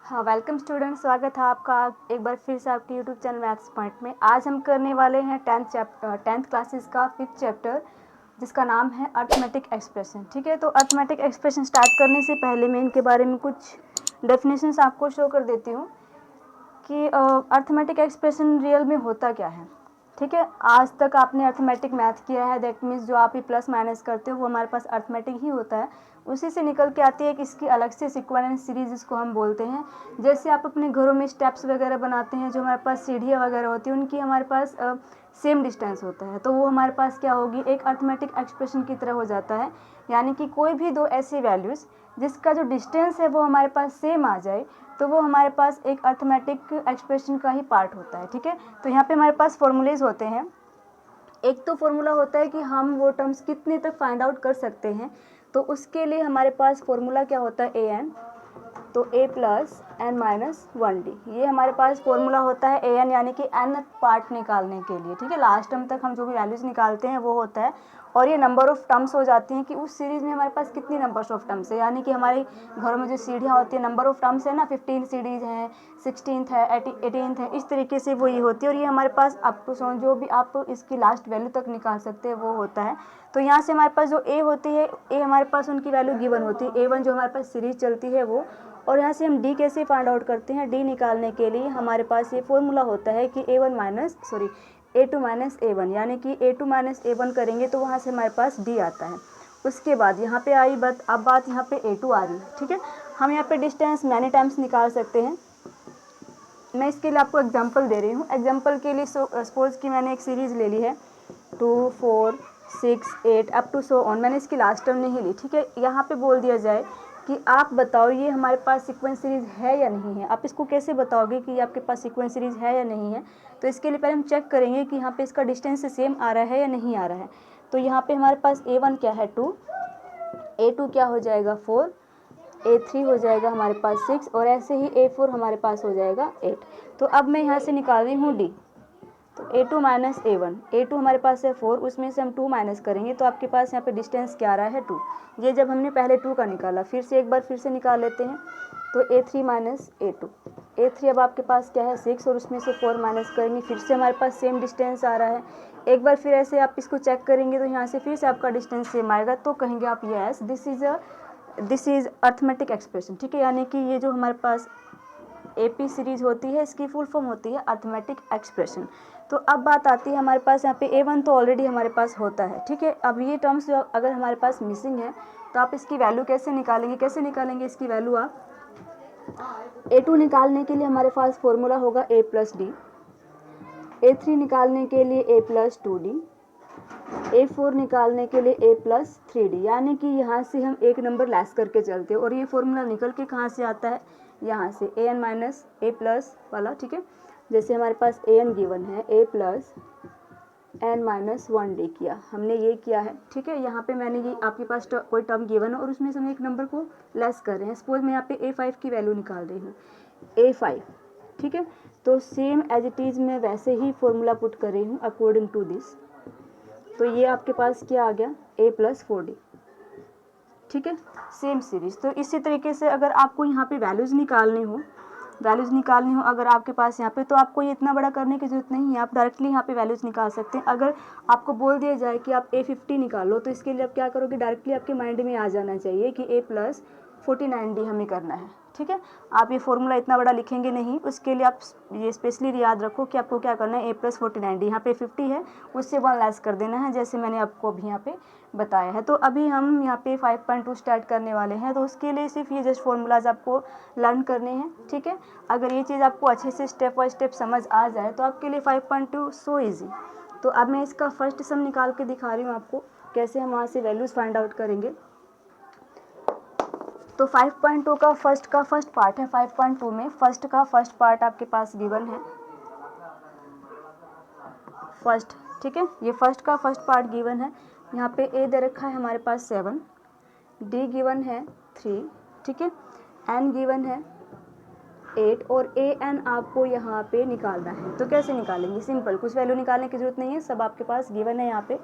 हाँ, welcome student, स्वागत है आपका एक बार फिर से आपके यूट्यूब चैनल मैथ्स पॉइंट में। आज हम करने वाले हैं टेंथ क्लासेस का 5th चैप्टर, जिसका नाम है अर्थमेटिक एक्सप्रेशन। ठीक है, तो अर्थमेटिक एक्सप्रेशन स्टार्ट करने से पहले मैं इनके बारे में कुछ डेफिनेशंस आपको शो कर देती हूँ कि अर्थमेटिक एक्सप्रेशन रियल में होता क्या है। ठीक है, आज तक आपने अर्थमेटिक मैथ किया है, दैट मीन्स जो आप ही प्लस माइनस करते हो वो हमारे पास अर्थमेटिक ही होता है। उसी से निकल के आती है कि इसकी अलग से सीक्वेंस सीरीज इसको हम बोलते हैं। जैसे आप अपने घरों में स्टेप्स वगैरह बनाते हैं, जो हमारे पास सीढ़ियाँ वगैरह होती हैं उनकी हमारे पास सेम डिस्टेंस होता है, तो वो हमारे पास क्या होगी, एक अर्थमेटिक एक्सप्रेशन की तरह हो जाता है। यानी कि कोई भी दो ऐसी वैल्यूज़ जिसका जो डिस्टेंस है वो हमारे पास सेम आ जाए, तो वो हमारे पास एक अर्थमेटिक एक्सप्रेशन का ही पार्ट होता है। ठीक है, तो यहाँ पे हमारे पास फॉर्मूलेज होते हैं। एक तो फॉर्मूला होता है कि हम वो टर्म्स कितने तक फाइंड आउट कर सकते हैं, तो उसके लिए हमारे पास फॉर्मूला क्या होता है, ए एन, तो a plus N minus 1d, ये हमारे पास फॉर्मूला होता है। ए एन यानी कि एन पार्ट निकालने के लिए। ठीक है, लास्ट टर्म तक हम जो भी वैल्यूज निकालते हैं वो होता है, और ये नंबर ऑफ टर्म्स हो जाती हैं कि उस सीरीज में हमारे पास कितनी नंबर्स ऑफ टर्म्स है। यानी कि हमारे घरों में जो सीढ़ियाँ होती है, नंबर ऑफ टर्म्स है ना, 15 सीरीज हैं, 16th है, 18th है, इस तरीके से वो ये होती है। और ये हमारे पास अप टू सो जो भी आप इसकी लास्ट वैल्यू तक निकाल सकते हैं वो होता है। तो यहाँ से हमारे पास जो ए होती है, ए हमारे पास उनकी वैल्यू गिवन होती है, A1 जो हमारे पास सीरीज चलती है वो। और यहाँ से हम डी कैसे फाइंड आउट करते हैं, डी निकालने के लिए हमारे पास ये फॉर्मूला होता है कि A2 माइनस A1, यानी कि A2 माइनस A1 करेंगे तो वहाँ से हमारे पास डी आता है। उसके बाद यहाँ पे आई बात, अब बात यहाँ पे A2 आ रही है। ठीक है, हम यहाँ पे डिस्टेंस मैनी टाइम्स निकाल सकते हैं। मैं इसके लिए आपको एग्जांपल दे रही हूँ। एग्जांपल के लिए सपोज कि मैंने एक सीरीज़ ले ली है 2, 4, 6, 8 अप टू सो ऑन, मैंने इसकी लास्ट टर्म नहीं ली। ठीक है, यहाँ पे बोल दिया जाए कि आप बताओ ये हमारे पास सीक्वेंस सीरीज़ है या नहीं है। आप इसको कैसे बताओगे कि आपके पास सीक्वेंस सीरीज़ है या नहीं है, तो इसके लिए पहले हम चेक करेंगे कि यहाँ पे इसका डिस्टेंस सेम आ रहा है या नहीं आ रहा है। तो यहाँ पे हमारे पास A1 क्या है 2, A2 क्या हो जाएगा 4, A3 हो जाएगा हमारे पास 6, और ऐसे ही A4 हमारे पास हो जाएगा 8। तो अब मैं यहाँ से निकाल रही हूँ D, तो A2 माइनस A1, A2 हमारे पास है 4, उसमें से हम 2 माइनस करेंगे तो आपके पास यहाँ पे डिस्टेंस क्या आ रहा है 2। ये जब हमने पहले 2 का निकाला, फिर से एक बार फिर से निकाल लेते हैं, तो A3 माइनस A2, A3 अब आपके पास क्या है 6, और उसमें से 4 माइनस करेंगे, फिर से हमारे पास सेम डिस्टेंस आ रहा है। एक बार फिर ऐसे आप इसको चेक करेंगे तो यहाँ से फिर से आपका डिस्टेंस सेम आएगा, तो कहेंगे आप yes this is arithmetic expression. ठीक है, यानी कि ये जो हमारे पास AP सीरीज होती है इसकी फुल फॉर्म होती है अर्थमेटिक एक्सप्रेशन। तो अब बात आती है हमारे पास यहाँ पे A1 तो ऑलरेडी हमारे पास होता है। ठीक है, अब ये टर्म्स जो अगर हमारे पास मिसिंग है तो आप इसकी वैल्यू कैसे निकालेंगे इसकी वैल्यू आप A2 निकालने के लिए हमारे पास फॉर्मूला होगा A प्लस डी, A3 निकालने के लिए A प्लस 2D, A4 निकालने के लिए A प्लस 3D, यानी कि यहाँ से हम एक नंबर लेस करके चलते हैं। और ये फॉर्मूला निकल के कहाँ से आता है, यहाँ से AN माइनस A प्लस वाला। ठीक है, जैसे हमारे पास AN गिवन है A plus N minus 1D किया, हमने ये किया है। ठीक है, यहाँ पे मैंने ये आपके पास कोई टर्म गिवन है और उसमें से हम एक नंबर को लेस कर रहे हैं। सपोज मैं यहाँ पे A5 की वैल्यू निकाल रही हूँ, A5। ठीक है, तो सेम एज इट इज़ मैं वैसे ही फॉर्मूला पुट कर रही हूँ अकॉर्डिंग टू दिस। तो ये आपके पास क्या आ गया, A प्लस 4D। ठीक है, सेम सीरीज। तो इसी तरीके से अगर आपको यहाँ पे वैल्यूज़ निकालनी हो अगर आपके पास यहाँ पे, तो आपको ये इतना बड़ा करने की जरूरत नहीं है, आप डायरेक्टली यहाँ पे वैल्यूज़ निकाल सकते हैं। अगर आपको बोल दिया जाए कि आप A50 निकालो, तो इसके लिए आप क्या करोगे, डायरेक्टली आपके माइंड में आ जाना चाहिए कि A प्लस 49D हमें करना है। ठीक है, आप ये फॉर्मूला इतना बड़ा लिखेंगे नहीं, उसके लिए आप ये स्पेशली याद रखो कि आपको क्या करना है, A प्लस 49D, यहाँ पे 50 है उससे 1 लेस कर देना है, जैसे मैंने आपको अभी यहाँ पे बताया है। तो अभी हम यहाँ पे 5.2 स्टार्ट करने वाले हैं, तो उसके लिए सिर्फ ये जस्ट फॉर्मूलाज आपको लर्न करने हैं। ठीक है, अगर ये चीज़ आपको अच्छे से स्टेप बाय स्टेप समझ आ जाए तो आपके लिए 5.2 सो ईजी। तो अब मैं इसका फर्स्ट सम निकाल के दिखा रही हूँ आपको कैसे हम वहाँ से वैल्यूज़ फाइंड आउट करेंगे। तो 5.2 का फर्स्ट पार्ट है। 5.2 में फर्स्ट पार्ट आपके पास गिवन है फर्स्ट। ठीक है, ये फर्स्ट पार्ट गिवन है। यहाँ पे A दे रखा है हमारे पास 7, D गिवन है 3, ठीक है, N गिवन है 8, और AN आपको यहाँ पे निकालना है। तो कैसे निकालेंगे, सिंपल, कुछ वैल्यू निकालने की जरूरत नहीं है, सब आपके पास गिवन है यहाँ पे।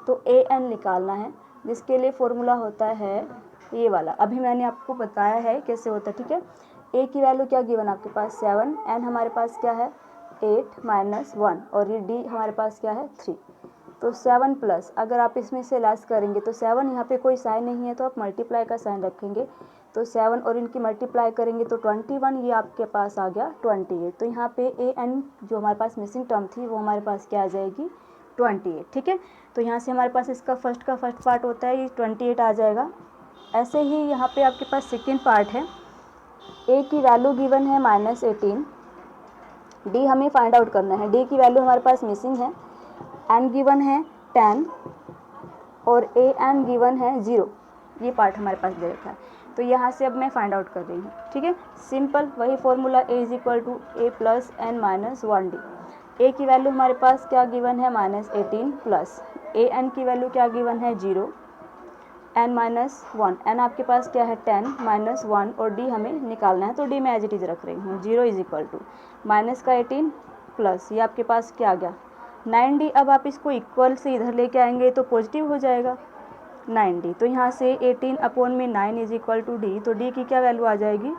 तो AN निकालना है, जिसके लिए फॉर्मूला होता है ये वाला, अभी मैंने आपको बताया है कैसे होता है। ठीक है, ए की वैल्यू क्या गिवन आपके पास 7, एन हमारे पास क्या है 8 माइनस 1 और ये डी हमारे पास क्या है 3। तो 7 प्लस अगर आप इसमें से लेस करेंगे तो 7 यहाँ पे कोई साइन नहीं है तो आप मल्टीप्लाई का साइन रखेंगे, तो 7 और इनकी मल्टीप्लाई करेंगे तो 21, ये आपके पास आ गया 28। तो यहाँ पे ए एन जो हमारे पास मिसिंग टर्म थी वो हमारे पास क्या आ जाएगी 28। ठीक है, तो यहाँ से हमारे पास इसका फर्स्ट पार्ट होता है ये 28 आ जाएगा। ऐसे ही यहाँ पे आपके पास सेकेंड पार्ट है, ए की वैल्यू गिवन है -18, डी हमें फाइंड आउट करना है, डी की वैल्यू हमारे पास मिसिंग है, एन गिवन है 10 और ए एन गिवन है 0, ये पार्ट हमारे पास दे रखा है। तो यहाँ से अब मैं फाइंड आउट कर रही हूँ। ठीक है, सिंपल वही formula a is equal to A plus N minus 1d। A की वैल्यू हमारे पास क्या गिवन है -18 प्लस ए एन की वैल्यू क्या गिवन है 0, एन माइनस 1, एन आपके पास क्या है 10 माइनस 1 और डी हमें निकालना है, तो डी मैं एज इट इज रख रही हूँ। 0 इज इक्वल टू माइनस का 18 प्लस ये आपके पास क्या आ गया 9d। अब आप इसको इक्वल से इधर लेके आएंगे तो पॉजिटिव हो जाएगा 9d। तो यहाँ से 18 अपॉन में 9 इज इक्वल टू डी, तो डी की क्या वैल्यू आ जाएगी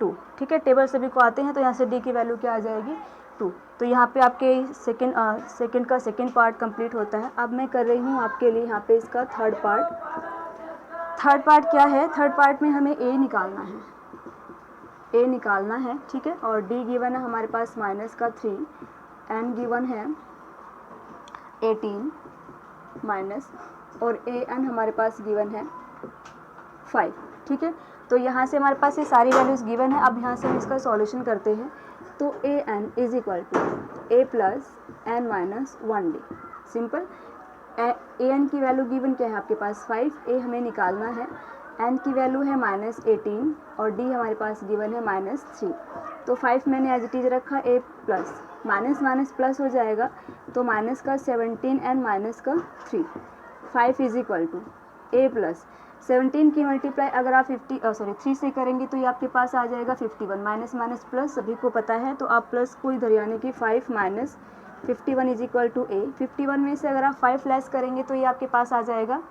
2। ठीक है, टेबल सभी को आते हैं तो यहाँ से डी की वैल्यू क्या आ जाएगी 2। तो यहाँ पे आपके सेकंड का सेकंड पार्ट कंप्लीट होता है। अब मैं कर रही हूँ आपके लिए यहाँ पे इसका थर्ड पार्ट क्या है, थर्ड पार्ट में हमें ए निकालना है। ठीक है, और डी गिवन है हमारे पास माइनस का 3, एन गिवन है 18 माइनस और ए एन हमारे पास गिवन है 5। ठीक है, तो यहाँ से हमारे पास ये सारी वैल्यूज़ गिवन है। अब यहाँ से हम इसका सॉल्यूशन करते हैं, तो A N is equal to A plus N minus 1d। Simple, A N की वैल्यू गिवन क्या है आपके पास 5, ए हमें निकालना है, एन की वैल्यू है -18 और डी हमारे पास गिवन है -3। तो 5 मैंने एज इट इज रखा, ए प्लस माइनस प्लस हो जाएगा, तो माइनस का 17 एंड माइनस का 3, 5 is equal to A plus 17 की मल्टीप्लाई अगर आप 3 से करेंगे तो ये आपके पास आ जाएगा 51, माइनस प्लस सभी को पता है, तो आप प्लस को इधर यानी कि 5 माइनस 51 इज इक्वल टू ए। 51 में से अगर आप 5 लेस करेंगे तो ये आपके पास आ जाएगा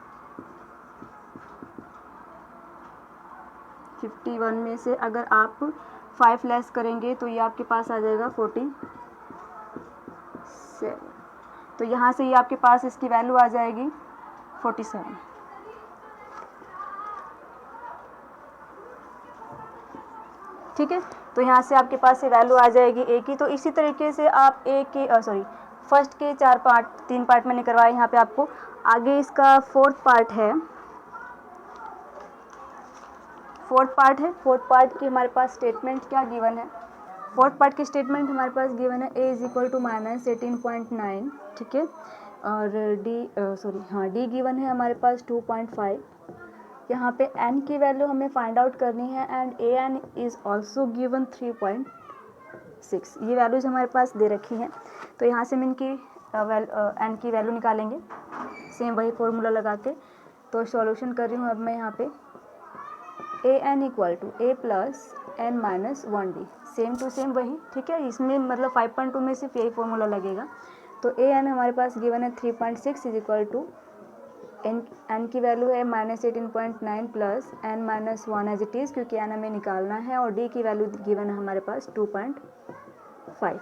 51 में से अगर आप 5 लेस करेंगे तो ये आपके पास आ जाएगा 47। तो यहाँ से ये आपके पास इसकी वैल्यू आ जाएगी 47। ठीक है, तो यहाँ से आपके पास ये वैल्यू आ जाएगी ए की। तो इसी तरीके से आप ए के फर्स्ट के 3 पार्ट मैंने करवाए, यहाँ पे आपको आगे इसका फोर्थ पार्ट है। फोर्थ पार्ट की हमारे पास स्टेटमेंट क्या गिवन है, फोर्थ पार्ट की स्टेटमेंट हमारे पास गिवन है ए इज इक्वल टू -18.9। ठीक है, और डी गिवन है हमारे पास 2.5। यहाँ पे एन की वैल्यू हमें फाइंड आउट करनी है and a n is also given 3.6। ये वैल्यूज़ हमारे पास दे रखी हैं, तो यहाँ से हम इनकी एन की वैल्यू निकालेंगे सेम वही फॉर्मूला लगा के। तो सॉल्यूशन कर रही हूँ अब मैं यहाँ पे, A N equal to A plus N minus 1d, same to same वही। ठीक है, इसमें मतलब 5.2 में सिर्फ यही फॉर्मूला लगेगा। तो ए एन हमारे पास गिवन है 3.6 इज इक्वल टू एन की वैल्यू है -18.9 plus N minus 1 as it is, क्योंकि एन हमें निकालना है, और डी की वैल्यू गिवन है हमारे पास 2.5।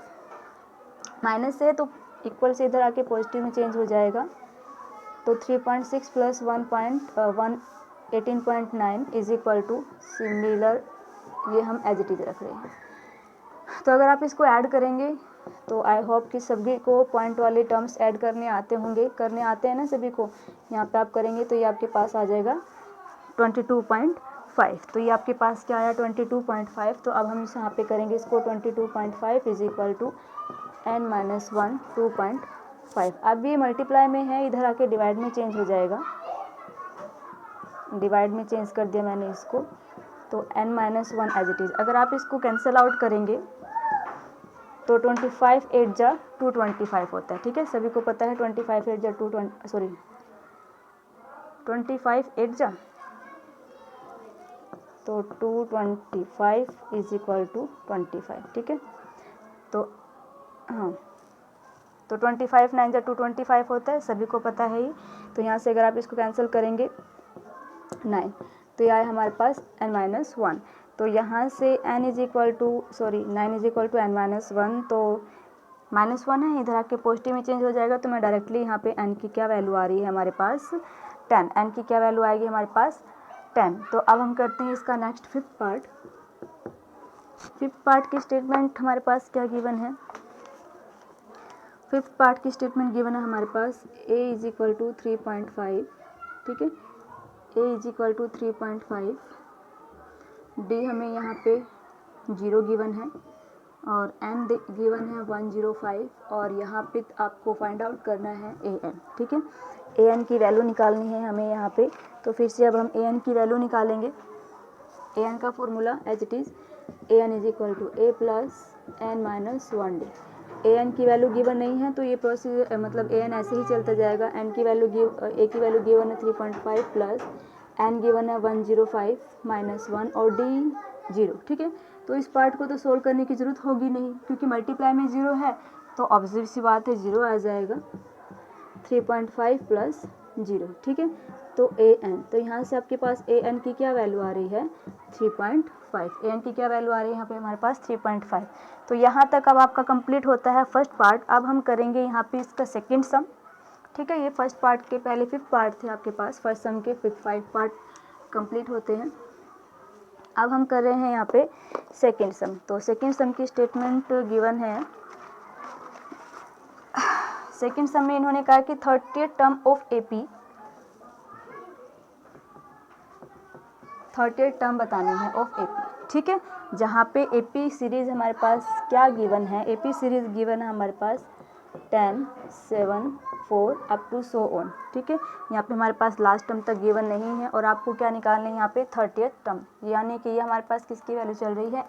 माइनस है तो इक्वल से इधर आके पॉजिटिव में चेंज हो जाएगा, तो 3.6 plus 18.9 is equal to similar, ये हम एज इट इज रख रहे हैं। तो अगर आप इसको ऐड करेंगे तो आई होप कि सभी को पॉइंट वाले टर्म्स ऐड करने आते हैं ना सभी को। यहाँ पे आप करेंगे तो ये आपके पास आ जाएगा 22.5। तो ये आपके पास क्या आया 22.5। तो अब हम इस यहाँ पे करेंगे इसको 22.5 is equal to n minus 1 2.5। अब ये मल्टीप्लाई में है, इधर आके डिवाइड में चेंज हो जाएगा, डिवाइड में चेंज कर दिया मैंने इसको, तो n minus 1 as it is. अगर आप इसको कैंसिल आउट करेंगे तो 25 8 जा 225 होता है। ठीक है, सभी को पता है 25 8 जा 25 8 जा तो 225 इज इक्वल टू 25। ठीक है, तो हाँ, तो 25 9 जा 225 होता है, सभी को पता है ये। तो यहाँ से अगर आप इसको कैंसिल करेंगे 9, तो ये आया हमारे पास n माइनस 1। तो यहाँ से n is equal to 9 is equal to n minus 1, तो -1 है, इधर आके पॉजिटिव में चेंज हो जाएगा, तो मैं डायरेक्टली यहाँ पे n की क्या वैल्यू आ रही है हमारे पास 10, n की क्या वैल्यू आएगी हमारे पास 10। तो अब हम करते हैं इसका नेक्स्ट फिफ्थ पार्ट की स्टेटमेंट हमारे पास क्या गिवन है। फिफ्थ पार्ट की स्टेटमेंट गिवन है हमारे पास a इज इक्वल टू 3.5, ठीक है, a is equal to 3.5, d हमें यहाँ पे 0 गिवन है और n गिवन है 105, और यहाँ पे आपको फाइंड आउट करना है an, ठीक है, an की वैल्यू निकालनी है हमें यहाँ पे। तो फिर से अब हम an की वैल्यू निकालेंगे। an का formula as it is an is equal to a plus n minus 1d। an की वैल्यू गिवन नहीं है तो ये प्रोसेस मतलब an ऐसे ही चलता जाएगा। a की वैल्यू गिवन है 3.5 प्लस n गिवन है 105 माइनस 1 और d 0, ठीक है। तो इस पार्ट को तो सोल्व करने की ज़रूरत होगी नहीं क्योंकि मल्टीप्लाई में 0 है, तो ऑब्वियस सी बात है 0 आ जाएगा, 3.5 प्लस 0, ठीक है। तो an, तो यहाँ से आपके पास an की क्या वैल्यू आ रही है 3.5, an की क्या वैल्यू आ रही है यहाँ पे हमारे पास 3.5। तो यहाँ तक अब आपका कंप्लीट होता है फर्स्ट पार्ट। अब हम करेंगे यहाँ पे इसका सेकंड सम, ठीक है। ये फर्स्ट पार्ट के पहले फिफ्थ पार्ट थे आपके पास, फर्स्ट सम के 5 पार्ट कंप्लीट होते हैं। अब हम कर रहे हैं यहाँ पे सेकंड सम। तो सेकंड सम की स्टेटमेंट गिवन है। सेकंड सम में इन्होंने कहा कि 30th term of AP, 30th term बतानी है ऑफ AP, ठीक है। जहाँ पे AP सीरीज हमारे पास क्या गिवन है, AP सीरीज गिवन है हमारे पास 10, 7, 4 अप टू सो ऑन, ठीक है। यहाँ पे हमारे पास लास्ट टर्म तक गिवन नहीं है और आपको क्या निकालना है यहाँ पे 30th टर्म, यानी कि ये हमारे पास किसकी वैल्यू चल रही है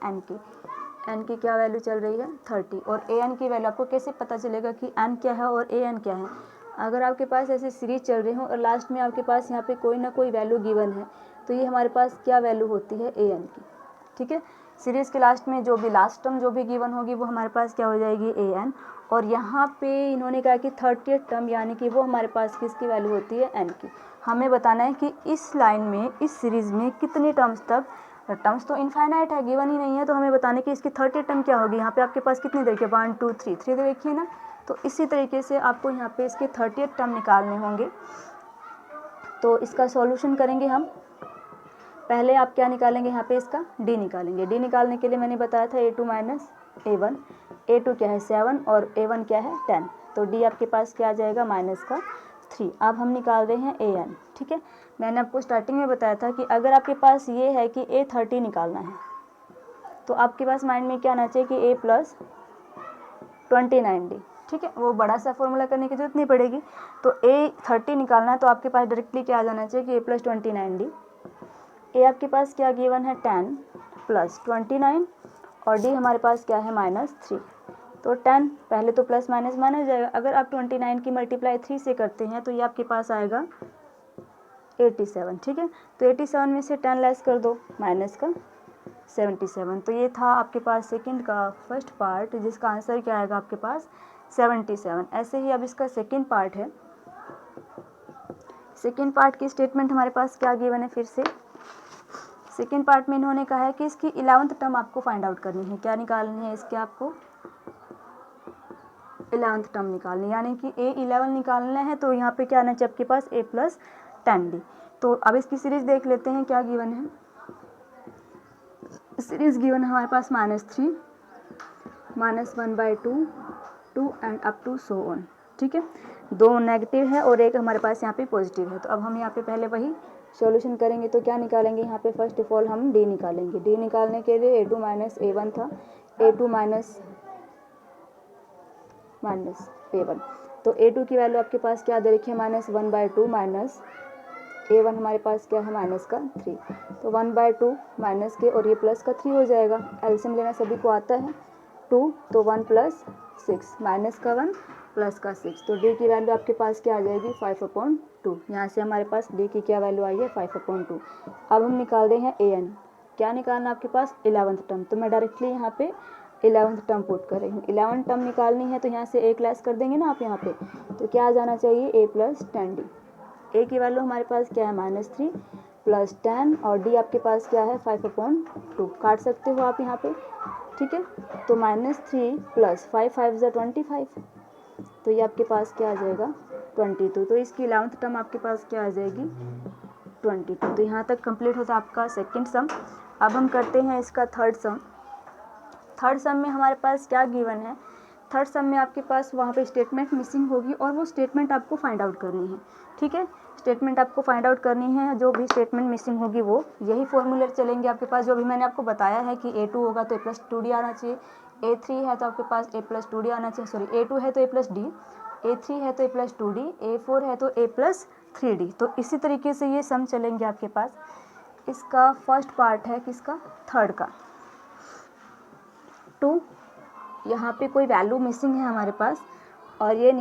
n की क्या वैल्यू चल रही है 30। और an की वैल्यू आपको कैसे पता चलेगा कि n क्या है और an क्या है। अगर आपके पास ऐसे सीरीज चल रही हो और लास्ट में आपके पास यहाँ पे कोई ना कोई वैल्यू गिवन है, तो ये हमारे पास क्या वैल्यू होती है an की, ठीक है। सीरीज़ के लास्ट में जो भी लास्ट टर्म जो भी गिवन होगी वो हमारे पास क्या हो जाएगी an। और यहाँ पे इन्होंने कहा कि 30th टर्म यानी कि वो हमारे पास किसकी वैल्यू होती है n की। हमें बताना है कि इस लाइन में, इस सीरीज़ में कितने टर्म्स तक, टर्म्स तो इनफाइनाइट है, गिवन ही नहीं है, तो हमें बताना है कि इसकी 30th टर्म क्या होगी। यहाँ पे आपके पास कितनी देखिए 1 2 3 देखिए ना। तो इसी तरीके से आपको यहाँ पे इसके 30th टर्म निकालने होंगे। तो इसका सॉल्यूशन करेंगे हम। पहले आप क्या निकालेंगे यहाँ पे इसका d निकालेंगे। d निकालने के लिए मैंने बताया था a2 माइनस a1, a2 क्या है 7 और a1 क्या है 10, तो d आपके पास क्या आ जाएगा माइनस का 3। अब हम निकाल रहे हैं an, ठीक है। मैंने आपको स्टार्टिंग में बताया था कि अगर आपके पास ये है कि a30 निकालना है तो आपके पास माइंड में क्या आना चाहिए कि a प्लस 29d, ठीक है। वो बड़ा सा फॉर्मूला करने की जरूरत नहीं पड़ेगी। तो a30 निकालना है तो आपके पास डायरेक्टली क्या आ जाना चाहिए कि a प्लस 29d। ए आपके पास क्या गिवन है 10 प्लस 29 और डी हमारे पास क्या है -3। तो 10 पहले तो प्लस माइनस माना जाएगा। अगर आप 29 की मल्टीप्लाई 3 से करते हैं तो ये आपके पास आएगा 87, ठीक है। तो 87 में से 10 लेस कर दो माइनस का 77। तो ये था आपके पास सेकंड का फर्स्ट पार्ट, जिसका आंसर क्या आएगा आपके पास 77। ऐसे ही अब इसका सेकंड पार्ट है। सेकंड पार्ट की स्टेटमेंट हमारे पास क्या गिवन है। फिर से सेकेंड पार्ट में इन्होंने कहा है कि इसकी 11th टर्म आपको फाइंड आउट करनी है। क्या निकालनी है इसके, आपको 11th टर्म निकालनी है, यानी कि a11 निकालना है। तो यहाँ पे क्या आना चाहिए आपके पास a प्लस 10d। तो अब इसकी सीरीज देख लेते हैं क्या गिवन है। सीरीज गिवन है हमारे पास -3, -1/2, 2 and up to so on, ठीक है। 2 नेगेटिव है और एक हमारे पास यहाँ पे पॉजिटिव है। तो अब हम यहाँ पे पहले वही सॉल्यूशन करेंगे। तो क्या निकालेंगे यहाँ पे, फर्स्ट ऑफ ऑल हम d निकालेंगे। d निकालने के लिए a2 माइनस a1 था, a2 माइनस a1। तो a2 की वैल्यू आपके पास क्या दे रखी है -1/2 माइनस a1 हमारे पास क्या है माइनस का 3। तो 1/2 माइनस के और ये प्लस का 3 हो जाएगा। एलसीएम लेना सभी को आता है। 2 तो 1 प्लस 6 माइनस का 1 प्लस का 6। तो d की वैल्यू आपके पास क्या आ जाएगी 5/2। यहाँ से हमारे पास d की क्या वैल्यू आई है 5/2। अब हम निकाल रहे हैं an। क्या निकालना आपके पास 11th टर्म। तो मैं डायरेक्टली यहाँ पे 11th टर्म पुट कर रही हूँ। 11th टर्म निकालनी है तो यहाँ से एक लेस कर देंगे ना आप यहाँ पे। तो क्या आ जाना चाहिए a प्लस 10d। a की वैल्यू हमारे पास क्या है -3, प्लस 10 और डी आपके पास क्या है 5/2, काट सकते हो आप यहाँ पे, ठीक है। तो -3 प्लस 5 5 ज़ा 25, तो ये आपके पास क्या आ जाएगा 22। तो इसकी 11th टर्म आपके पास क्या आ जाएगी 22। तो यहाँ तक कंप्लीट होता है आपका सेकंड सम। अब हम करते हैं इसका थर्ड सम। थर्ड सम में हमारे पास क्या गिवन है, थर्ड सम में आपके पास वहाँ पे स्टेटमेंट मिसिंग होगी और वो स्टेटमेंट आपको फाइंड आउट करनी है, ठीक है। स्टेटमेंट आपको फाइंड आउट करनी है, जो भी स्टेटमेंट मिसिंग होगी वो यही फॉर्मूले चलेंगे आपके पास, जो भी मैंने आपको बताया है कि A2 होगा तो A+2D आना चाहिए, A3 है तो आपके पास A+2D आना चाहिए, सॉरी A2 है तो A+D, A3 है तो A+2D, A4 है तो A+3D। तो इसी तरीके से ये सम चलेंगे आपके पास। इसका फर्स्ट पार्ट है किसका, थर्ड का। 2 यहाँ पे कोई वैल्यू मिसिंग है हमारे पास और ये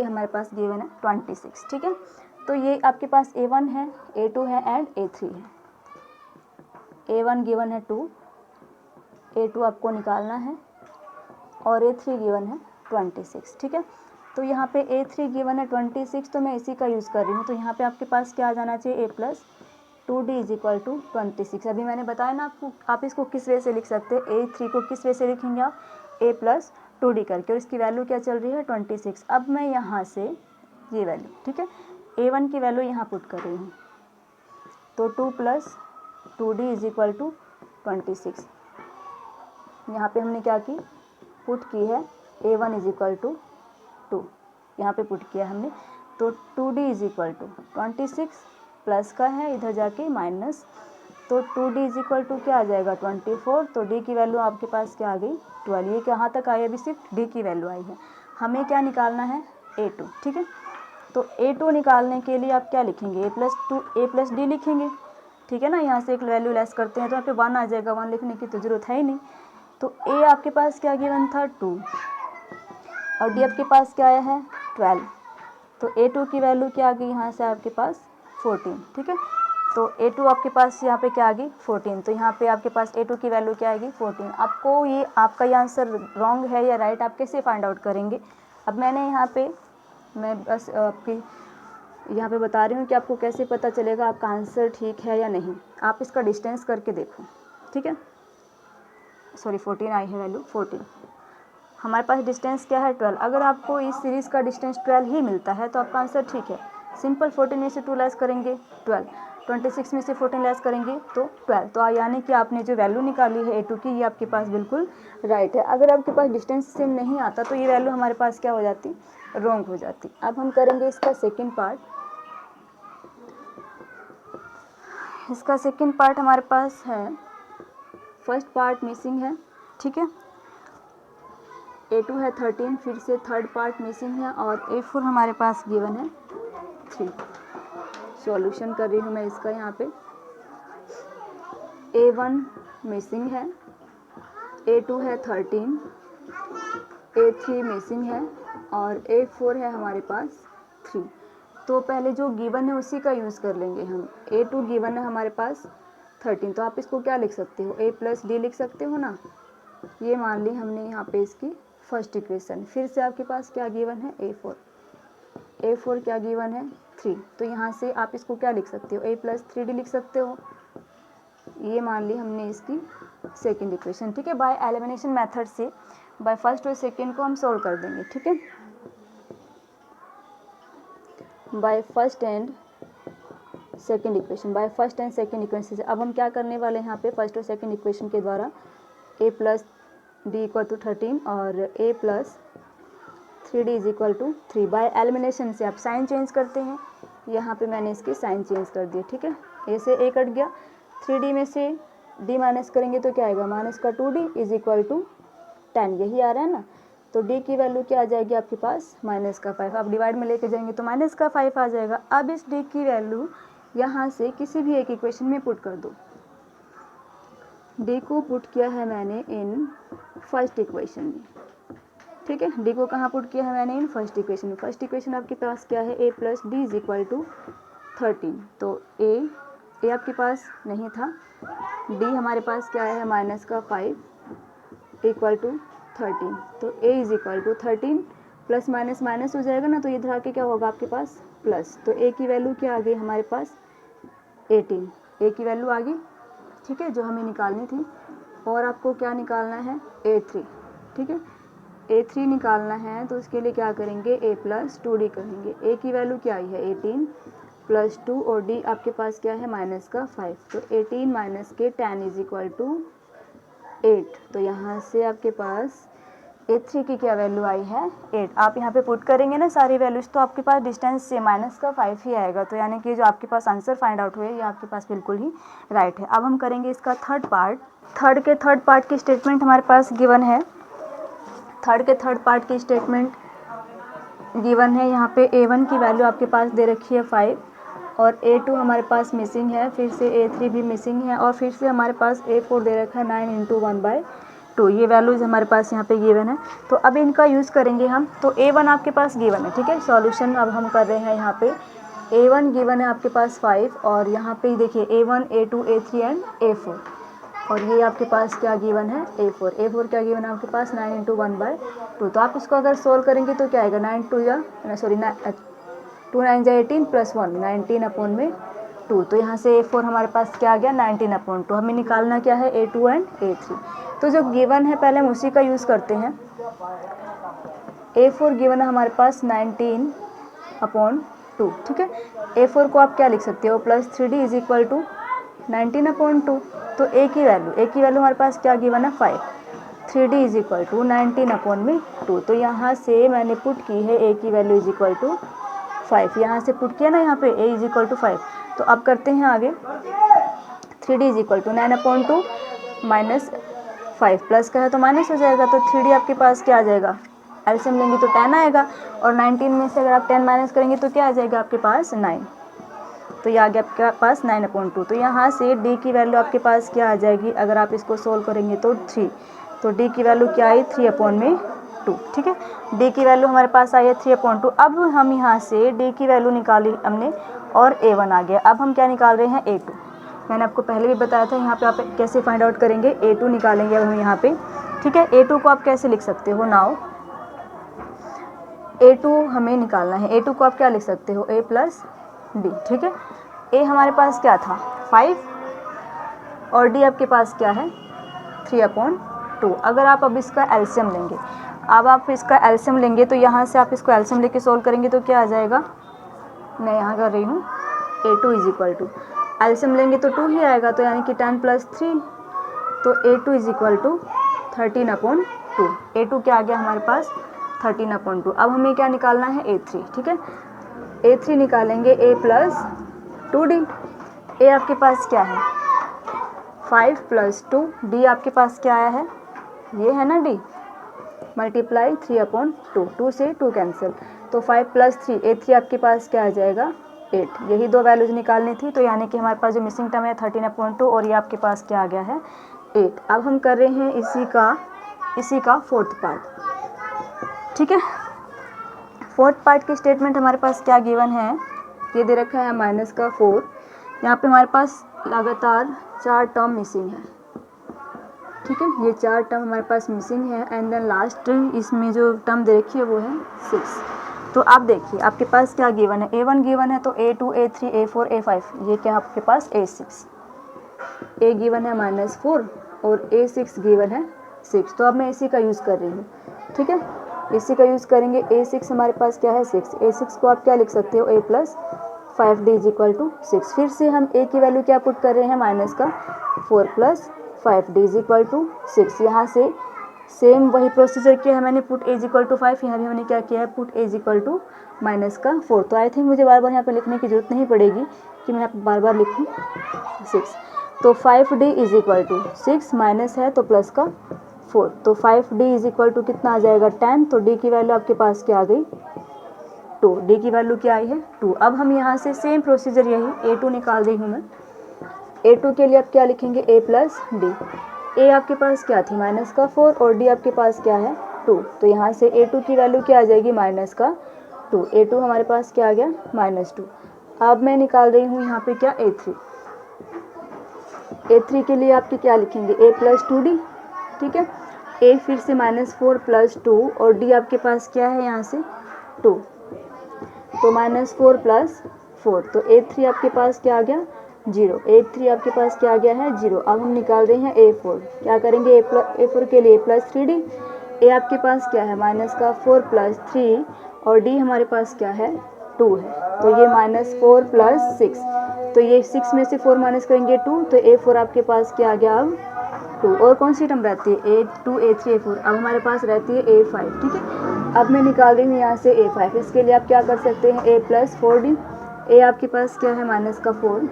हमारे पास गिवन है 26, ठीक है। तो ये आपके पास A1 है, A2 है एंड A3 है। A1 गिवन है 2, A2 आपको निकालना है और A3 गिवन है 26, ठीक है। तो यहाँ पे A3 गिवन है 26, तो मैं इसी का यूज़ कर रही हूँ। तो यहाँ पे आपके पास क्या आ जाना चाहिए A+2D = 26। अभी मैंने बताया ना आपको, आप इसको किस वे से लिख सकते हैं, A3 को किस वे से लिखेंगे आप A+2D करके, और इसकी वैल्यू क्या चल रही है 26। अब मैं यहाँ से ये वैल्यू, ठीक है, A1 की वैल्यू यहाँ पुट कर रही हूँ। तो 2+2D = 26। यहाँ पे हमने क्या की, पुट की है A1 = 2, यहाँ पे पुट किया हमने। तो 2D = 26 प्लस का है इधर जाके माइनस, तो 2D = क्या आ जाएगा 24। तो D की वैल्यू आपके पास क्या आ गई 12। ये कहाँ तक आई, अभी सिर्फ D की वैल्यू आई है। हमें क्या निकालना है A2, ठीक है। तो A2 निकालने के लिए आप क्या लिखेंगे, A+D लिखेंगे, ठीक है ना। यहाँ से एक वैल्यू लेस करते हैं तो यहाँ पे 1 आ जाएगा, 1 लिखने की तो ज़रूरत है ही नहीं। तो A आपके पास क्या गिवन था 2 और D आपके पास क्या आया है 12। तो A2 की वैल्यू क्या आ गई यहाँ से आपके पास 14, ठीक है। तो A2 आपके पास यहाँ पे क्या आ गई 14। तो यहाँ पे आपके पास A2 की वैल्यू क्या आएगी 14। आपको ये आपका ये आंसर रॉन्ग है या राइट आप कैसे फाइंड आउट करेंगे। अब मैंने यहाँ पे मैं बस आपकी यहाँ पे बता रही हूँ कि आपको कैसे पता चलेगा आपका आंसर ठीक है या नहीं। आप इसका डिस्टेंस करके देखो, ठीक है। सॉरी 14 आई है वैल्यू 14। हमारे पास डिस्टेंस क्या है 12। अगर आपको इस सीरीज़ का डिस्टेंस 12 ही मिलता है तो आपका आंसर ठीक है। सिंपल 14 में से 2 लेस करेंगे 12, 26 में से 14 लेस करेंगे तो 12। तो यानी कि आपने जो वैल्यू निकाली है A2 की, ये आपके पास बिल्कुल राइट है। अगर आपके पास डिस्टेंस सेम नहीं आता तो ये वैल्यू हमारे पास क्या हो जाती, रॉन्ग हो जाती। अब हम करेंगे इसका सेकेंड पार्ट। इसका सेकेंड पार्ट हमारे पास है, फर्स्ट पार्ट मिसिंग है, ठीक है। A2 है 13, फिर से थर्ड पार्ट मिसिंग है और A4 हमारे पास गिवन है 3। सॉल्यूशन कर रही हूँ मैं इसका। यहाँ पे A1 मिसिंग है, A2 है 13, A3 मिसिंग है और A4 है हमारे पास 3। तो पहले जो गिवन है उसी का यूज़ कर लेंगे हम। A2 गिवन है हमारे पास 13, तो आप इसको क्या लिख सकते हो A+D लिख सकते हो ना। ये मान ली हमने यहाँ पे इसकी फर्स्ट इक्वेशन। फिर से आपके पास क्या गिवन है A4 क्या गिवन है 3। तो यहाँ से आप इसको क्या लिख सकते हो A+3D लिख सकते हो। ये मान ली हमने इसकी सेकंड इक्वेशन, ठीक है। बाय एलिमिनेशन मेथड से बाय फर्स्ट और सेकंड को हम सोल्व कर देंगे, ठीक है, by first and second equation से। अब हम क्या करने वाले हैं यहाँ पे, फर्स्ट और सेकंड इक्वेशन के द्वारा A+D = 13 और A+3D = 3 बाय एलिमिनेशन से आप साइन चेंज करते हैं। यहाँ पे मैंने इसकी साइन चेंज कर दी, ठीक है। A से A कट गया, 3D में से D माइनस करेंगे तो क्या आएगा -2D = 10, यही आ रहा है ना। तो D की वैल्यू क्या आ जाएगी आपके पास -5। आप डिवाइड में लेके जाएंगे तो -5 आ जाएगा। अब इस D की वैल्यू यहाँ से किसी भी एक इक्वेशन में पुट कर दो। D को पुट किया है मैंने इन फर्स्ट इक्वेशन में, ठीक है। D को कहाँ पुट किया है मैंने, इन फर्स्ट इक्वेशन में। फर्स्ट इक्वेशन आपके पास क्या है A+D = 13। तो A आपके पास नहीं था, D हमारे पास क्या है -5 = 13। तो A = 13 प्लस माइनस माइनस हो जाएगा ना, तो इधर आके क्या होगा आपके पास प्लस। तो A की वैल्यू क्या आ गई हमारे पास 18। ए की वैल्यू आ गई, ठीक है, जो हमें निकालनी थी। और आपको क्या निकालना है, A3, ठीक है। A3 निकालना है तो उसके लिए क्या करेंगे, A + 2D करेंगे। A की वैल्यू क्या आई है 18 + 2 और D आपके पास क्या है -5, तो 18 - के 10 = 8। तो यहाँ से आपके पास A3 की क्या वैल्यू आई है 8। आप यहाँ पे पुट करेंगे ना सारी वैल्यूज, तो आपके पास डिस्टेंस से -5 ही आएगा। तो यानी कि जो आपके पास आंसर फाइंड आउट हुए ये आपके पास बिल्कुल ही राइट है। अब हम करेंगे इसका थर्ड पार्ट। थर्ड पार्ट की स्टेटमेंट हमारे पास गिवन है। थर्ड पार्ट की स्टेटमेंट गिवन है। यहाँ पे A1 की वैल्यू आपके पास दे रखी है 5 और A2 हमारे पास मिसिंग है, फिर से A3 भी मिसिंग है और फिर से हमारे पास A4 दे रखा है 9 × 1/2। ये वैल्यूज़ हमारे पास यहाँ पे गिवन है। तो अब इनका यूज़ करेंगे हम। तो A1 आपके पास गिवन है, ठीक है। सॉल्यूशन अब हम कर रहे हैं। यहाँ पे A1 गिवन है आपके पास 5 और यहाँ पे देखिए A1, A2, A3 and A4 और ये आपके पास क्या गिवन है A4 क्या गिवन है आपके पास 9 × 1/2। तो आप इसको अगर सोल्व करेंगे तो क्या आएगा 2 9 × 18 + 1 19/2। तो यहाँ से A4 हमारे पास क्या आ गया 19/2। हमें निकालना क्या है A2 एंड A3। तो जो गिवन है पहले हम उसी का यूज़ करते हैं। A4 गिवन है हमारे पास 19/2, ठीक है। A4 को आप क्या लिख सकते हो +3D = 19/2। तो A की वैल्यू हमारे पास क्या गिवन है 5, 3D = 19/2। तो यहाँ से मैंने पुट की है A की वैल्यू = 5, यहाँ से पुट किया ना यहाँ पे A = 5। तो अब करते हैं आगे 3D = 9/2 -5 प्लस का है तो माइनस हो जाएगा। तो 3D आपके पास क्या आ जाएगा, एलसीएम लेंगे तो 10 आएगा और 19 में से अगर आप 10 माइनस करेंगे तो क्या आ जाएगा आपके पास 9। तो ये आ गया आपके पास 9/2। तो यहाँ से D की वैल्यू आपके पास क्या आ जाएगी, अगर आप इसको सोल्व करेंगे तो 3। तो D की वैल्यू क्या आई 3/2, ठीक है। D की वैल्यू हमारे पास आई है 3/2। अब हम यहाँ से D की वैल्यू निकाली हमने और A1 आ गया। अब हम क्या निकाल रहे हैं A2। मैंने आपको पहले भी बताया था यहाँ पे आप कैसे फाइंड आउट करेंगे, A2 निकालेंगे अब हम यहाँ पे, ठीक है। A2 को आप कैसे लिख सकते हो, नाउ A2 हमें निकालना है। A2 को आप क्या लिख सकते हो A + D, ठीक है। A हमारे पास क्या था 5 और D आपके पास क्या है 3/2। अगर आप अब इसका एलसीएम लेंगे, तो यहाँ से आप इसको एलसीएम लेके सोल्व करेंगे तो क्या आ जाएगा, मैं यहाँ कर रही हूँ A2 = एलसीएम लेंगे तो 2 ही आएगा। तो यानी कि 10 + 3, तो A2 = 13/2। A2 क्या आ गया हमारे पास 13/2। अब हमें क्या निकालना है A3, ठीक है। A3 निकालेंगे A + 2D। A आपके पास क्या है 5 + 2, D आपके पास क्या आया है, ये है ना D, मल्टीप्लाई 3/2, 2 से 2 कैंसिल, तो 5 + 3 A3 आपके पास क्या आ जाएगा 8। यही दो वैल्यूज निकालनी थी। तो यानी कि हमारे पास जो मिसिंग टर्म है 13/2 और ये आपके पास क्या आ गया है 8। अब हम कर रहे हैं इसी का फोर्थ पार्ट, ठीक है। फोर्थ पार्ट की स्टेटमेंट हमारे पास क्या गिवन है, ये दे रखा है -4। यहाँ पे हमारे पास लगातार 4 टर्म मिसिंग है, ठीक है। ये 4 टर्म हमारे पास मिसिंग है एंड देन लास्ट इसमें जो टर्म दे रखी है वो है 6। तो आप देखिए आपके पास क्या गिवन है, A1 गिवन है तो A2, A3, A4, A5, ये क्या आपके पास A6। A गिवन है -4 और A6 गिवन है 6। तो अब मैं इसी का यूज़ कर रही हूँ, ठीक है। इसी का यूज़ करेंगे। A6 हमारे पास क्या है 6। A6 को आप क्या लिख सकते हो A + 5D = 6। फिर से हम A की वैल्यू क्या पुट कर रहे हैं -4 + 5D = 6। यहाँ से सेम वही प्रोसीजर किया है मैंने, पुट A = 5। यहाँ भी हमने क्या किया है पुट A = -4। तो आई थिंक मुझे बार बार यहाँ पर लिखने की जरूरत नहीं पड़ेगी कि मैं यहाँ पर बार बार लिखूँ 6। तो 5D = 6 माइनस है तो प्लस का 4। तो 5D = कितना आ जाएगा 10। तो D की वैल्यू आपके पास क्या आ गई 2। D की वैल्यू क्या आई है 2। अब हम यहाँ से सेम प्रोसीजर यही A2 निकाल रही हूँ मैं। A2 के लिए आप क्या लिखेंगे A + D। A आपके पास क्या थी -4 और D आपके पास क्या है 2। तो यहाँ से A2 की वैल्यू क्या आ जाएगी -2। A2 हमारे पास क्या आ गया -2। अब मैं निकाल रही हूँ यहाँ पे क्या A3। A3 के लिए आपके क्या लिखेंगे A + 2D, ठीक है। A फिर से -4 + 2 और D आपके पास क्या है यहाँ से 2। तो -4 + 4, तो A3 आपके पास क्या आ गया 0, A3 आपके पास क्या आ गया है 0। अब हम निकाल रहे हैं A4, क्या करेंगे A4 के लिए +3D, A आपके पास क्या है माइनस का 4 + 3 और D हमारे पास क्या है 2 है, तो ये -4 + 6, तो ये 6 में से 4 माइनस करेंगे 2, तो A4 आपके पास क्या आ गया अब 2। और कौन सी टर्म रहती है A2 A3 A4, अब हमारे पास रहती है A5, ठीक है। अब मैं निकाल रही हूँ यहाँ से A5, इसके लिए आप क्या कर सकते हैं A + 4D, A आपके पास क्या है माइनस का 4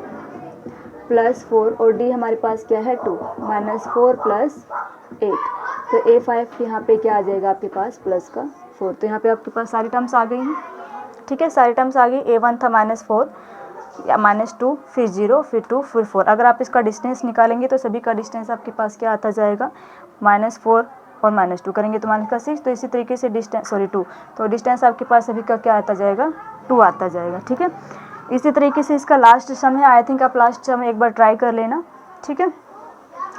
+4 और D हमारे पास क्या है 2, -4 + 8, तो A5 यहाँ पे क्या आ जाएगा आपके पास प्लस का 4, तो यहाँ पे आपके पास सारी टर्म्स आ गई हैं, ठीक है, सारी टर्म्स आ गई। A1 था -4 या -2 फिर 0 फिर 2 फिर 4, अगर आप इसका डिस्टेंस निकालेंगे तो सभी का डिस्टेंस आपके पास क्या आता जाएगा -4 और -2 करेंगे तो -6, तो इसी तरीके से डिस्टेंस 2, तो डिस्टेंस आपके पास सभी का क्या आता जाएगा 2 आता जाएगा, ठीक है। इसी तरीके से इसका लास्ट सम है, आई थिंक आप लास्ट सम एक बार ट्राई कर लेना, ठीक है,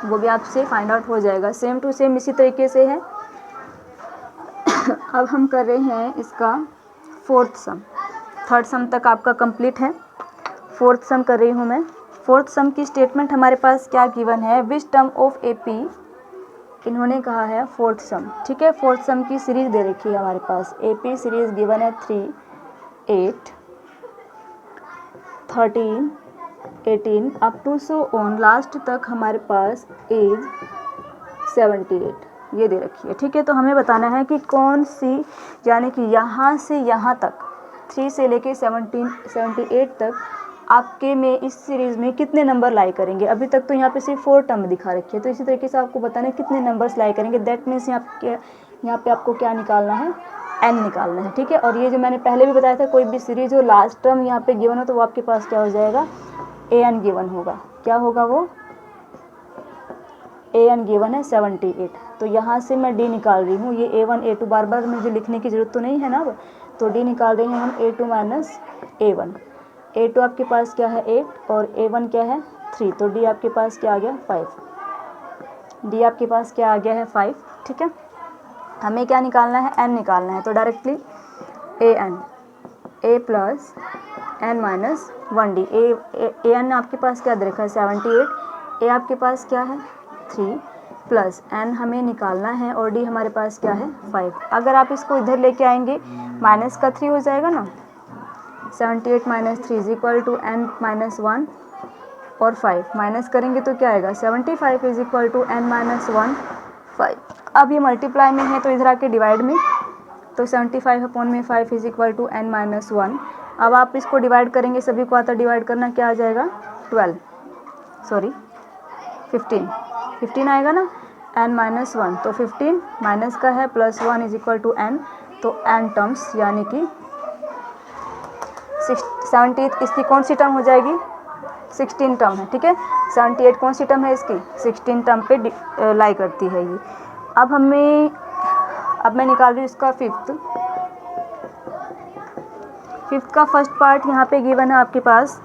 वो भी आपसे फाइंड आउट हो जाएगा। सेम टू सेम इसी तरीके से है। अब हम कर रहे हैं इसका 4th सम, 3rd सम तक आपका कंप्लीट है, 4th सम कर रही हूँ मैं। 4th सम की स्टेटमेंट हमारे पास क्या गिवन है, विच टर्म ऑफ AP, इन्होंने कहा है 4th सम, ठीक है। 4th सम की सीरीज दे रखी है हमारे पास, AP सीरीज गिवन है 3, 8, 13, 18 up to so on, last तक हमारे पास एज 78 ये दे रखी है, ठीक है। तो हमें बताना है कि कौन सी, यानी कि यहाँ से यहाँ तक 3 से लेके 78 तक आपके में इस सीरीज़ में कितने नंबर लाई करेंगे। अभी तक तो यहाँ पे सिर्फ 4 टर्म दिखा रखी है, तो इसी तरीके से आपको बताना है कितने नंबर्स लाई करेंगे। दैट मीन्स यहाँ पे आपको क्या निकालना है, n निकालना है, ठीक है। और ये जो मैंने पहले भी बताया था, कोई भी सीरीज हो लास्ट टर्म यहाँ पे गिवन हो तो वो आपके पास क्या हो जाएगा an गिवन होगा, क्या होगा वो an गिवन है 78, तो यहाँ से मैं d निकाल रही हूँ, ये a1 a2 बार बार मुझे लिखने की ज़रूरत तो नहीं है ना अब, तो d निकाल रहे हैं हम a2 - a1, a2 आपके पास क्या है 8 और a1 क्या है 3, तो d आपके पास क्या आ गया 5, d आपके पास क्या आ गया है 5, ठीक है। हमें क्या निकालना है n निकालना है, तो directly an a plus n minus 1d, an आपके पास क्या दे रखा है 78, a आपके पास क्या है 3 प्लस n हमें निकालना है और d हमारे पास क्या है 5। अगर आप इसको इधर लेके आएंगे माइनस का 3 हो जाएगा ना, 78 - 3 = n - 1 और 5 माइनस करेंगे तो क्या आएगा 75 = n - 1 5। अब ये मल्टीप्लाई में है तो इधर आके डिवाइड में, तो 75/5 = n - 1। अब आप इसको डिवाइड करेंगे, सभी को आता डिवाइड करना, क्या आ जाएगा 15 आएगा ना, n - 1, तो 15 माइनस का है प्लस 1 = n, तो n टर्म्स यानी कि 78 इसकी कौन सी टर्म हो जाएगी 16 टर्म है, ठीक है। 78 कौन सी टर्म है इसकी 16 टर्म पे लाई करती है ये। अब मैं निकाल रही हूँ इसका 5th का फर्स्ट पार्ट, यहाँ पे गिवन है आपके पास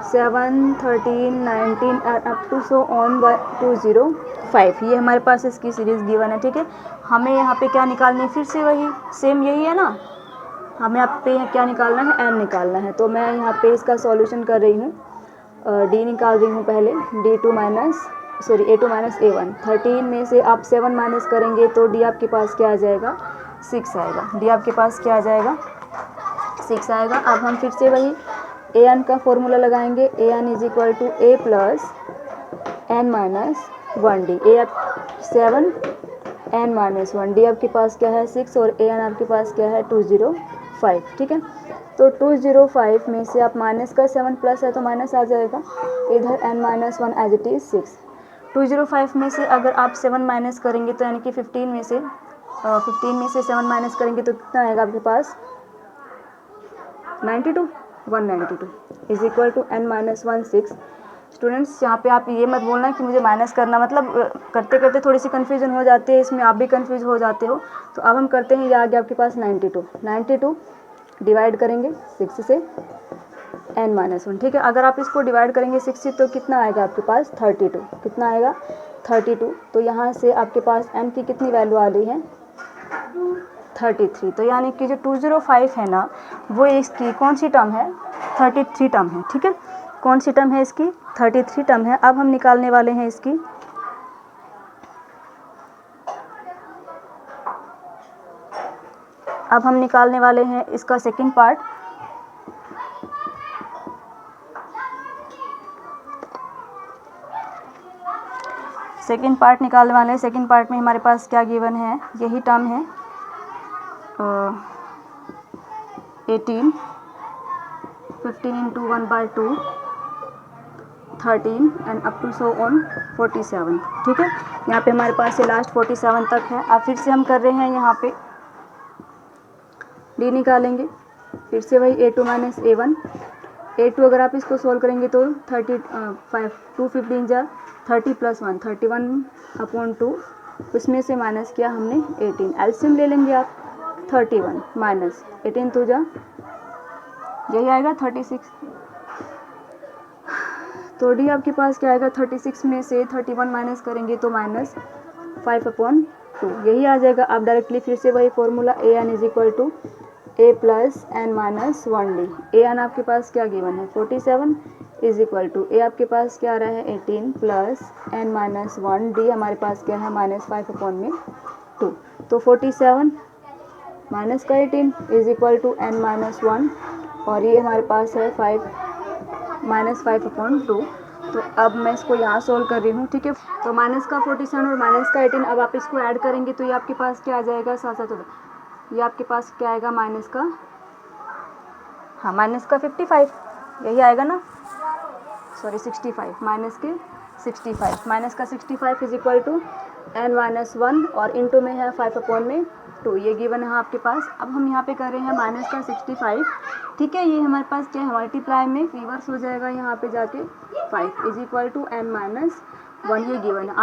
7, 13, 19 अप टू सो ऑन 205, ये हमारे पास इसकी सीरीज़ गिवन है, ठीक है। हमें यहाँ पे क्या निकालनी है, फिर से वही सेम यही है ना, हमें आप पे क्या निकालना है n निकालना है, तो मैं यहाँ पे इसका सॉल्यूशन कर रही हूँ, d निकाल रही हूँ पहले, a2 - a1, 13 में से आप 7 माइनस करेंगे तो d आपके पास क्या आ जाएगा 6 आएगा, d आपके पास क्या आ जाएगा 6 आएगा। अब हम फिर से वही an का फॉर्मूला लगाएंगे, an = a plus n - 1d, a 7 n - 1, d आपके पास क्या है 6 और an आपके पास क्या है 205, ठीक है। तो 205 में से आप माइनस का 7 प्लस है तो माइनस आ जाएगा, इधर n - 1 एज इट इज़ 6। 205 में से अगर आप 7 माइनस करेंगे तो यानी कि 15 में से 7 माइनस करेंगे तो कितना आएगा आपके पास 92, 192 = n - 1 6। स्टूडेंट्स यहाँ पे आप ये मत बोलना कि मुझे माइनस करना, मतलब करते करते थोड़ी सी कन्फ्यूजन हो जाती है, इसमें आप भी कन्फ्यूज हो जाते हो। तो अब हम करते हैं, ये आ गया आपके पास 92 डिवाइड करेंगे 6 से n - 1, ठीक है। अगर आप इसको डिवाइड करेंगे 6 से तो कितना आएगा आपके पास 32, कितना आएगा 32, तो यहाँ से आपके पास n की कितनी वैल्यू आ रही है 33, तो यानी कि जो 205 है ना वो इसकी कौन सी टर्म है 33 टर्म है, ठीक है। कौन सी टर्म है इसकी, 33 टर्म है। अब हम निकालने वाले हैं इसकी इसका सेकंड पार्ट। सेकंड पार्ट निकालने वाले हैं। सेकंड पार्ट में हमारे पास क्या गिवन है, यही टर्म है 18, 15 into 1/2, 13 and up to so on 47। ठीक है, यहाँ पे हमारे पास ये लास्ट 47 तक है। अब फिर से हम कर रहे हैं यहाँ पे डी निकालेंगे, फिर से वही a2 माइनस a1। a2 अगर आप इसको सोल्व करेंगे तो 2 15 जा 30 प्लस 1 31/2, उसमें से माइनस किया हमने 18। एलसीएम ले लेंगे आप, 31 माइनस 18 तो जा यही आएगा 36। तो डी आपके पास क्या आएगा, 36 में से 31 माइनस करेंगे तो माइनस 5/2 यही आ जाएगा। आप डायरेक्टली फिर से वही formula an is equal to a plus N minus 1d। an आपके पास क्या गिवन है, 47 इज इक्वल टू a आपके पास क्या आ रहा है 18 प्लस n माइनस 1d हमारे पास क्या है माइनस 5/2। तो 47 माइनस का 18 is equal to n minus 1 और ये हमारे पास है 5 माइनस 5/2। तो अब मैं इसको यहाँ सोल्व कर रही हूँ। ठीक है, तो माइनस का 47 और माइनस का 18 अब आप इसको ऐड करेंगे तो ये आपके पास क्या आ जाएगा, साथ साथ ये आपके पास क्या आएगा माइनस का 55 यही आएगा ना, सॉरी 65 माइनस का 65 is equal to n minus 1 और इनटू में है 5/2 ये गिवन है आपके पास। अब हम यहाँ पे कर रहे हैं माइनस का 65। ठीक है, ये हमारे पास क्या है मल्टीप्लाई में रिवर्स हो जाएगा यहाँ पे जाके 5 is equal to n minus 1 ये गिवन है।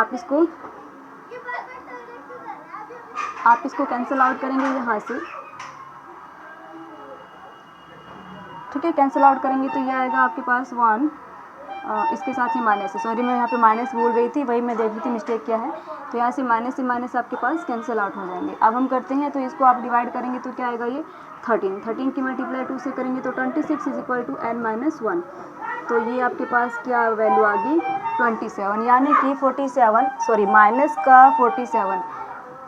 आप इसको कैंसिल आउट करेंगे यहाँ से। ठीक है, कैंसिल आउट करेंगे तो ये आएगा आपके पास 1 इसके साथ ही माइनस है, सॉरी मैं यहाँ पे माइनस बोल रही थी, वही मैं देख रही थी मिस्टेक क्या है। तो यहाँ से माइनस आपके पास कैंसिल आउट हो जाएंगे। अब हम करते हैं तो इसको आप डिवाइड करेंगे तो क्या आएगा ये 13 की मल्टीप्लाई 2 से करेंगे तो 26 is equal to n minus 1। तो ये आपके पास क्या वैल्यू आ गई 27, यानी कि 47 सॉरी माइनस का 47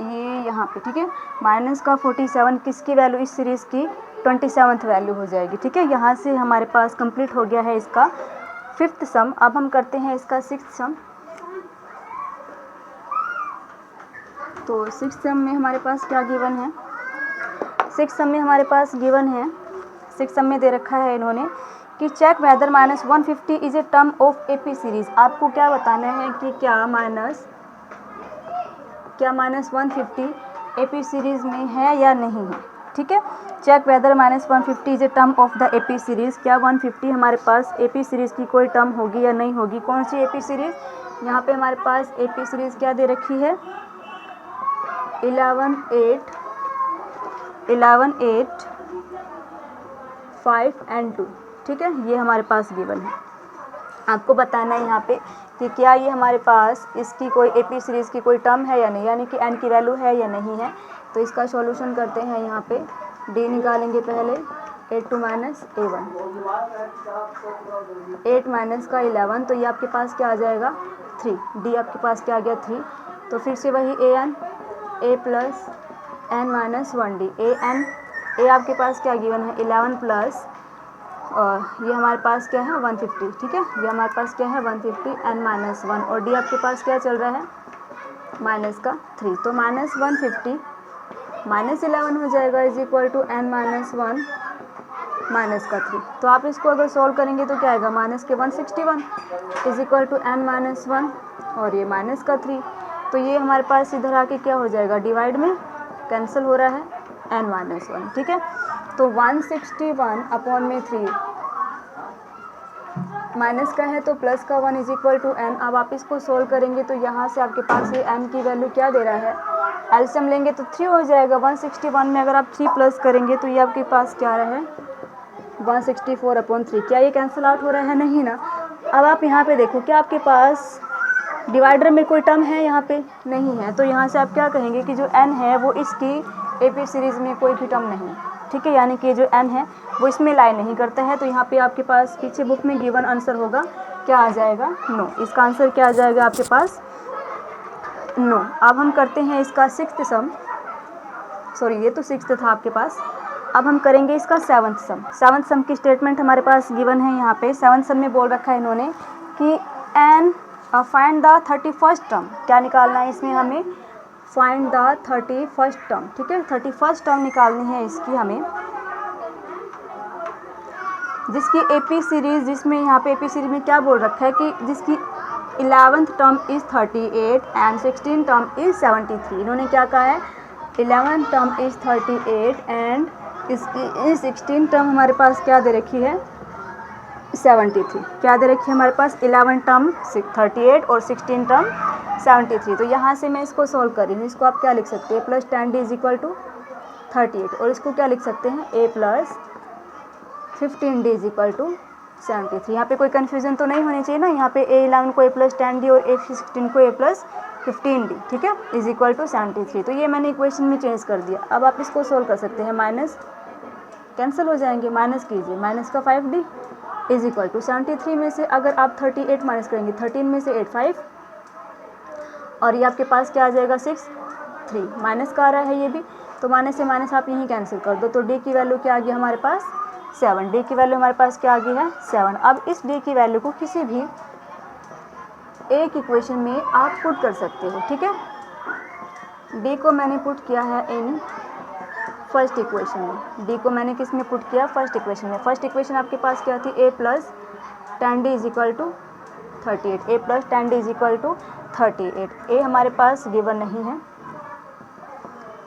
ये यहाँ पे। ठीक है, माइनस का 47 किसकी वैल्यू, इस सीरीज़ की 27th वैल्यू हो जाएगी। ठीक है, यहाँ से हमारे पास कंप्लीट हो गया है इसका 5th सम। अब हम करते हैं इसका 6th सम। तो 6th सम में हमारे पास क्या गिवन है, 6th सम में हमारे पास गिवन है, 6th सम में दे रखा है इन्होंने कि check whether minus 150 is a term of AP series. आपको क्या बताना है कि क्या माइनस 150 एपी सीरीज में है या नहीं है। ठीक है, check whether minus 150 is a term of the AP series. क्या 150 हमारे पास एपी सीरीज की कोई टर्म होगी या नहीं होगी। कौन सी एपी सीरीज, यहाँ पे हमारे पास एपी सीरीज क्या दे रखी है 11 8 5 एंड 2। ठीक है, ये हमारे पास गिवन है। आपको बताना है यहाँ पे कि क्या ये हमारे पास इसकी कोई एपी सीरीज़ की कोई टर्म है या नहीं, यानी कि n की वैल्यू है या नहीं है। तो इसका सॉल्यूशन करते हैं। यहाँ पे d निकालेंगे पहले 8 माइनस a1, 8 माइनस का 11 तो ये आपके पास क्या आ जाएगा 3। d आपके पास क्या आ गया 3। तो फिर से वही a plus n minus 1d। a आपके पास क्या गिवन है 11 प्लस ये हमारे पास क्या है 150। ठीक है, ये हमारे पास क्या है 150 n माइनस 1 और d आपके पास क्या चल रहा है माइनस का 3। तो माइनस 150 माइनस 11 हो जाएगा is equal to n minus 1 minus का 3। तो आप इसको अगर सॉल्व करेंगे तो क्या आएगा माइनस के 161 is equal to n minus 1 और ये माइनस का 3। तो ये हमारे पास इधर आके क्या हो जाएगा डिवाइड में कैंसिल हो रहा है n माइनस 1। ठीक है, तो 161/3 माइनस का है तो प्लस का 1 इज इक्वल टू n। अब आप इसको सोल्व करेंगे तो यहाँ से आपके पास ये n की वैल्यू क्या दे रहा है, एलसीएम लेंगे तो 3 हो जाएगा। 161 में अगर आप 3 प्लस करेंगे तो ये आपके पास क्या आ रहा है 164/3। क्या ये कैंसिल आउट हो रहा है, नहीं ना। अब आप यहाँ पे देखो क्या आपके पास डिवाइडर में कोई टर्म है, यहाँ पे नहीं है। तो यहाँ से आप क्या कहेंगे कि जो n है वो इसकी एपी सीरीज़ में कोई भी टर्म नहीं है। ठीक है, यानी कि जो n है वो इसमें लाई नहीं करता है। तो यहाँ पे आपके पास पीछे बुक में गिवन आंसर होगा, क्या आ जाएगा, नो। इसका आंसर क्या आ जाएगा आपके पास, नो। अब हम करते हैं इसका सिक्स्थ सम, सॉरी ये तो सिक्स्थ था आपके पास। अब हम करेंगे इसका सेवन्थ सम। सेवन्थ सम की स्टेटमेंट हमारे पास गिवन है यहाँ पे। सेवन्थ सम में बोल रखा है इन्होंने कि N find the 31st term. क्या निकालना है इसमें हमें, फाइंड द 31st टर्म। ठीक है, 31st टर्म निकालनी है इसकी हमें, जिसकी एपी सीरीज, जिसमें यहाँ पे एपी सीरीज में क्या बोल रखा है कि जिसकी 11th term is 38 and 16 term is 73। इन्होंने क्या कहा है, 11th टर्म इज़ 38 एंड इसकी 16 टर्म हमारे पास क्या दे रखी है, 73। क्या दे रखी है हमारे पास, 11 टर्म 38 और 16 टर्म 73। तो यहाँ से मैं इसको सॉल्व कर रही हूँ। इसको आप क्या लिख सकते हैं, plus 10d is equal to 38, और इसको क्या लिख सकते हैं, a plus 15d is equal to 73। यहाँ पे कोई कन्फ्यूजन तो नहीं होनी चाहिए ना। यहाँ पे a11 को a प्लस 10d और a16 को a प्लस 15d, ठीक है, इज इक्वल टू 73। तो ये मैंने इक्वेशन में चेंज कर दिया। अब आप इसको सोल्व कर सकते हैं, माइनस कैंसिल हो जाएंगे, माइनस कीजिए, माइनस का 5d इज इक्वल टू 73 में से अगर आप 38 माइनस करेंगे, 13 में से 8 5, और ये आपके पास क्या आ जाएगा 6 3, माइनस का आ रहा है ये भी, तो माइनस से माइनस आप यहीं कैंसिल कर दो। तो d की वैल्यू क्या आ गई हमारे पास, 7। d की वैल्यू हमारे पास क्या आ गई है, 7। अब इस d की वैल्यू को किसी भी एक इक्वेशन में आप पुट कर सकते हो। ठीक है, d को मैंने पुट किया है इन फर्स्ट इक्वेशन में। d को मैंने किस में पुट किया, फर्स्ट इक्वेशन में। फर्स्ट इक्वेशन आपके पास क्या थी, a plus 10d is equal to 38, a plus 10d is equal to 38। a हमारे पास गिवन नहीं है,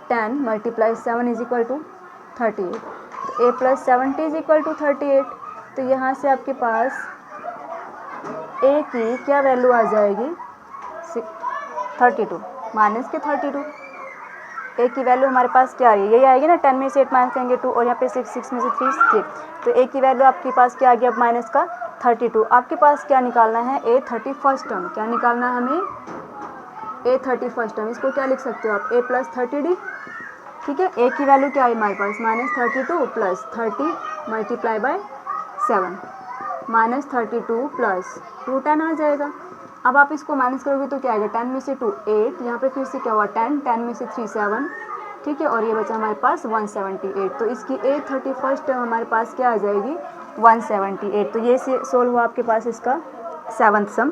10 मल्टीप्लाई 7 इज इक्वल टू 38, तो a plus 70 is equal to 38। तो यहाँ से आपके पास a की क्या वैल्यू आ जाएगी, 32 माइनस के 32। a की वैल्यू हमारे पास क्या आ रही है, यही आएगी ना, 10 में से 8 माइनस करेंगे 2, और यहाँ पे 6 6 में से 3 3। तो a की वैल्यू आपके पास क्या आ गया, अब माइनस का 32। आपके पास क्या निकालना है, a 31st टर्म। क्या निकालना है हमें, a 31st टर्म। इसको क्या लिख सकते हो आप, a प्लस 30d। ठीक है, a की वैल्यू क्या है हमारे पास, minus 32 plus 30 multiply by 7, minus 32 plus 2 10 आ जाएगा। अब आप इसको माइनस करोगे तो क्या आएगा, 10 में से 2 8, यहाँ पे फिर से क्या हुआ 10, 10 में से 3 7, ठीक है, और ये बचा हमारे पास 178। तो इसकी a 31st टर्म हमारे पास क्या आ जाएगी, 178। तो ये से सोल्व हुआ आपके पास इसका सेवन्थ सम।